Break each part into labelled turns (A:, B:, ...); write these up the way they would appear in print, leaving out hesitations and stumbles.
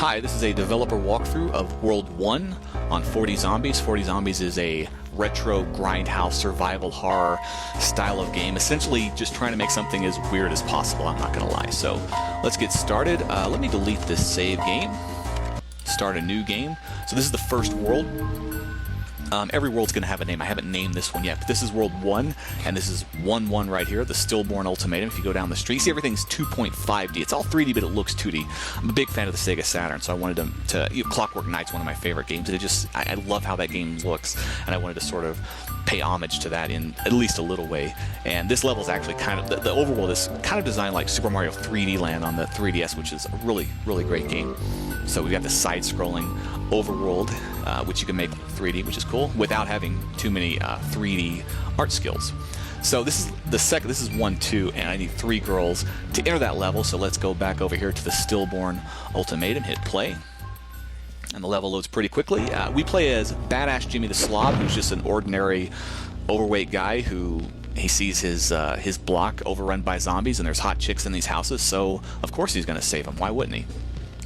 A: Hi, this is a developer walkthrough of World 1 on 40 Zombies. 40 Zombies is a retro grindhouse survival horror style of game, essentially just trying to make something as weird as possible, I'm not going to lie. So let's get started. Let me delete this save game, start a new game. So this is the first world. Every world's going to have a name. I haven't named this one yet, but this is World 1, and this is 1-1 right here, the Stillborn Ultimatum. If you go down the street, see everything's 2.5D. It's all 3D, but it looks 2D. I'm a big fan of the Sega Saturn, so I wanted Clockwork Knight's one of my favorite games, and I love how that game looks, and I wanted to sort of pay homage to that in at least a little way. And this level is actually kind of, the overworld is kind of designed like Super Mario 3D Land on the 3DS, which is a really, really great game. So we've got the side-scrolling overworld, which you can make 3D, which is cool, without having too many 3D art skills. So this is the second. This is 1-2, and I need 3 girls to enter that level. So let's go back over here to the Stillborn Ultimatum. Hit play, and the level loads pretty quickly. We play as Badass Jimmy the Slob, who's just an ordinary, overweight guy who. He sees his block overrun by zombies, and there's hot chicks in these houses. So of course he's going to save them. Why wouldn't he?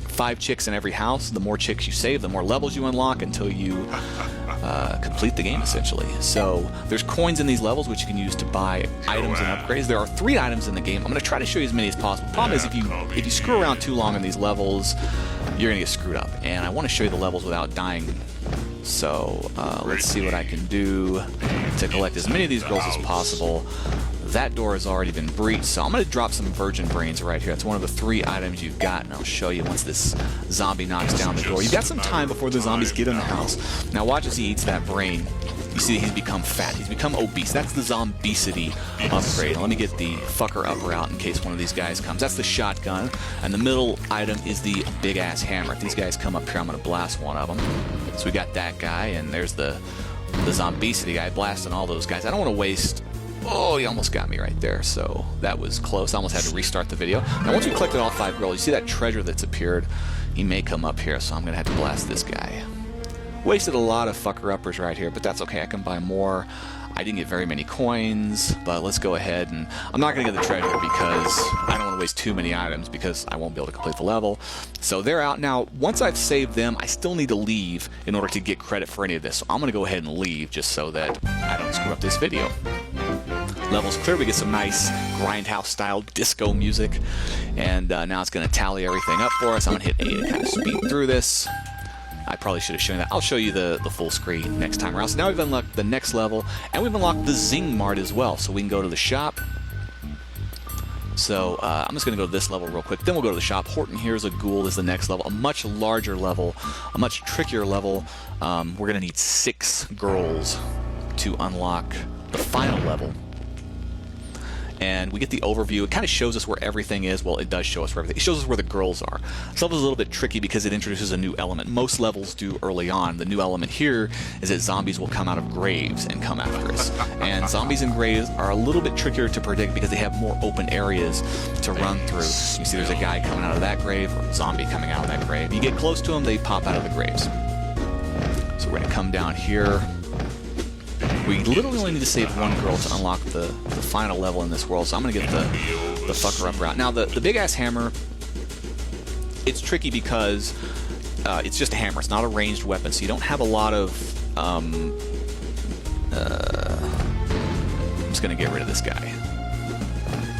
A: 5 chicks in every house. The more chicks you save, the more levels you unlock until you complete the game, essentially. So there's coins in these levels which you can use to buy items and upgrades. There are 3 items in the game. I'm going to try to show you as many as possible. Problem is, if you screw around too long in these levels, you're going to get screwed up. And I want to show you the levels without dying. So let's see what I can do to collect as many of these girls as possible. That door has already been breached, so I'm going to drop some virgin brains right here. It's one of the 3 items you've got, and I'll show you once this zombie knocks down the door. You've got some time before the zombies get in the house. Now watch as he eats that brain. You see he's become fat. He's become obese. That's the zombicity upgrade. Now, let me get the fucker upper out in case one of these guys comes. That's the shotgun, and the middle item is the big-ass hammer. If these guys come up here, I'm going to blast one of them. So we got that guy, and there's the zombicity guy blasting all those guys. I don't want to waste... Oh, he almost got me right there, so that was close. I almost had to restart the video. Now, once we collected all 5 girls, you see that treasure that's appeared? He may come up here, so I'm going to have to blast this guy. Wasted a lot of fucker-uppers right here, but that's okay. I can buy more. I didn't get very many coins, but let's go ahead and... I'm not going to get the treasure because I don't want to waste too many items because I won't be able to complete the level. So they're out. Now, once I've saved them, I still need to leave in order to get credit for any of this. So I'm going to go ahead and leave just so that I don't screw up this video. Level's clear. We get some nice grindhouse-style disco music, and now it's going to tally everything up for us. I'm going to hit A to kind of speed through this. I probably should have shown you that. I'll show you the full screen next time around. So now we've unlocked the next level, and we've unlocked the Zing Mart as well. So we can go to the shop. So I'm just going to go to this level real quick. Then we'll go to the shop. Horton Here's a Ghoul is the next level. A much larger level, a much trickier level. We're going to need 6 girls to unlock the final level. And we get the overview. It kind of shows us where everything is. Well, it does show us where everything. It shows us where the girls are. This level is a little bit tricky because it introduces a new element. Most levels do early on. The new element here is that zombies will come out of graves and come after us. And zombies in graves are a little bit trickier to predict because they have more open areas to run through. You see there's a guy coming out of that grave, or a zombie coming out of that grave. You get close to them, they pop out of the graves. So we're going to come down here. We literally only need to save 1 girl to unlock the final level in this world, so I'm going to get the fucker up route. Now, the big-ass hammer, it's tricky because it's just a hammer. It's not a ranged weapon, so you don't have a lot of... I'm just going to get rid of this guy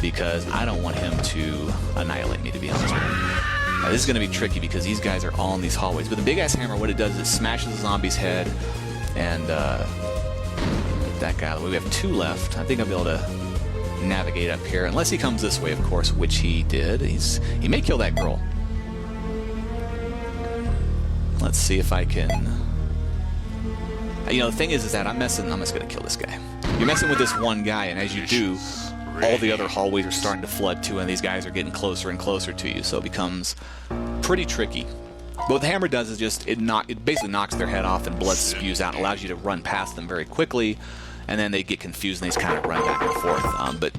A: because I don't want him to annihilate me, to be honest with you. This is going to be tricky because these guys are all in these hallways. But the big-ass hammer, what it does is it smashes the zombie's head and... that guy. We have 2 left. I think I'll be able to navigate up here, unless he comes this way, of course, which he did. He may kill that girl. Let's see if I can... You know, the thing is that I'm just going to kill this guy. You're messing with this one guy, and as you do, all the other hallways are starting to flood too, and these guys are getting closer and closer to you, so it becomes pretty tricky. But what the hammer does is just, it basically knocks their head off and blood spews out. It allows you to run past them very quickly, and then they get confused and they just kind of run back and forth. But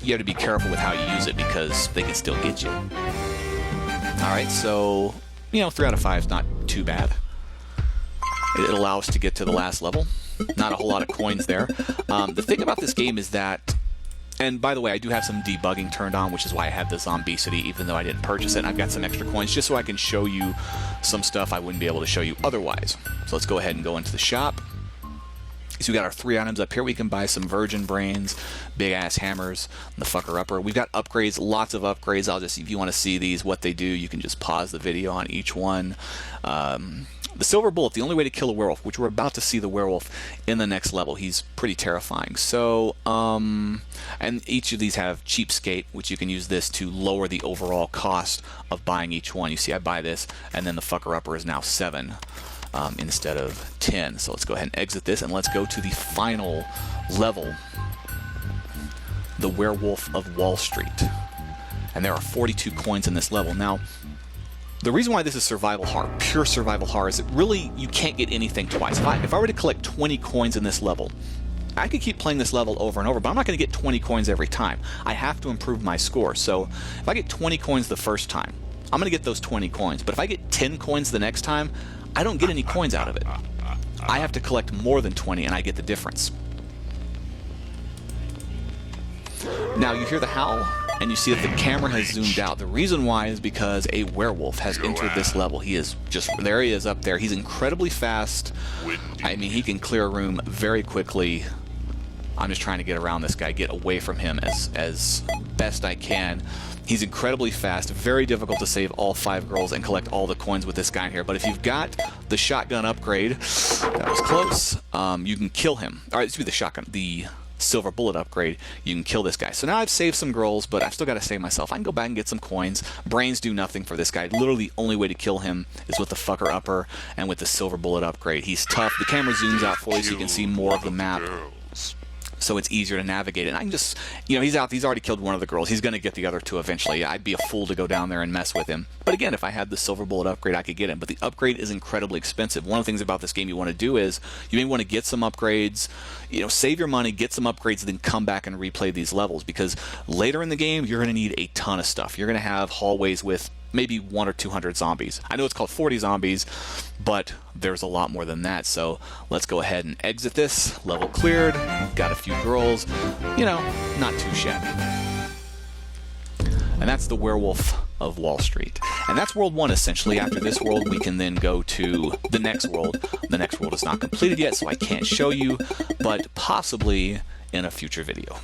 A: you have to be careful with how you use it because they can still get you. Alright, so, you know, 3 out of 5 is not too bad. It'll allow us to get to the last level. Not a whole lot of coins there. The thing about this game is that And by the way, I do have some debugging turned on, which is why I have the Zombicity, even though I didn't purchase it. And I've got some extra coins just so I can show you some stuff I wouldn't be able to show you otherwise. So let's go ahead and go into the shop. So we got our 3 items up here. We can buy some virgin brains, big ass hammers, and the fucker upper. We've got upgrades, lots of upgrades. I'll just, if you want to see these, what they do, you can just pause the video on each one. The silver bullet, the only way to kill a werewolf, which we're about to see the werewolf in the next level. He's pretty terrifying. So, and each of these have cheapskate, which you can use this to lower the overall cost of buying each one. You see, I buy this, and then the fucker upper is now 7. Instead of 10. So let's go ahead and exit this, and let's go to the final level, the Werewolf of Wall Street. And there are 42 coins in this level. Now, the reason why this is survival horror, pure survival horror, is that really you can't get anything twice. If I were to collect 20 coins in this level, I could keep playing this level over and over, but I'm not going to get 20 coins every time. I have to improve my score. So if I get 20 coins the first time, I'm going to get those 20 coins. But if I get 10 coins the next time, I don't get any coins out of it. I have to collect more than 20 and I get the difference. Now you hear the howl and you see that the camera has zoomed out. The reason why is because a werewolf has entered this level. He is just, there he is up there. He's incredibly fast. I mean, he can clear a room very quickly. I'm just trying to get around this guy, get away from him as best I can. He's incredibly fast, very difficult to save all 5 girls and collect all the coins with this guy here. But if you've got the shotgun upgrade, that was close, you can kill him. All right, excuse me, the shotgun, the silver bullet upgrade, you can kill this guy. So now I've saved some girls, but I've still got to save myself. I can go back and get some coins. Brains do nothing for this guy. Literally the only way to kill him is with the fucker upper and with the silver bullet upgrade. He's tough. The camera zooms out for you so you can see more of the map. So it's easier to navigate it. And I can just, you know, he's out, he's already killed one of the girls. He's going to get the other 2 eventually. I'd be a fool to go down there and mess with him. But again, if I had the silver bullet upgrade, I could get him. But the upgrade is incredibly expensive. One of the things about this game you want to do is, you may want to get some upgrades, you know, save your money, get some upgrades, then come back and replay these levels. Because later in the game, you're going to need a ton of stuff. You're going to have hallways with maybe 100 or 200 zombies. I know it's called 40 zombies, but there's a lot more than that. So let's go ahead and exit this. Level cleared. Got a few girls. You know, not too shabby. And that's the Werewolf of Wall Street. And that's World 1, essentially. After this world, we can then go to the next world. The next world is not completed yet, so I can't show you, but possibly in a future video.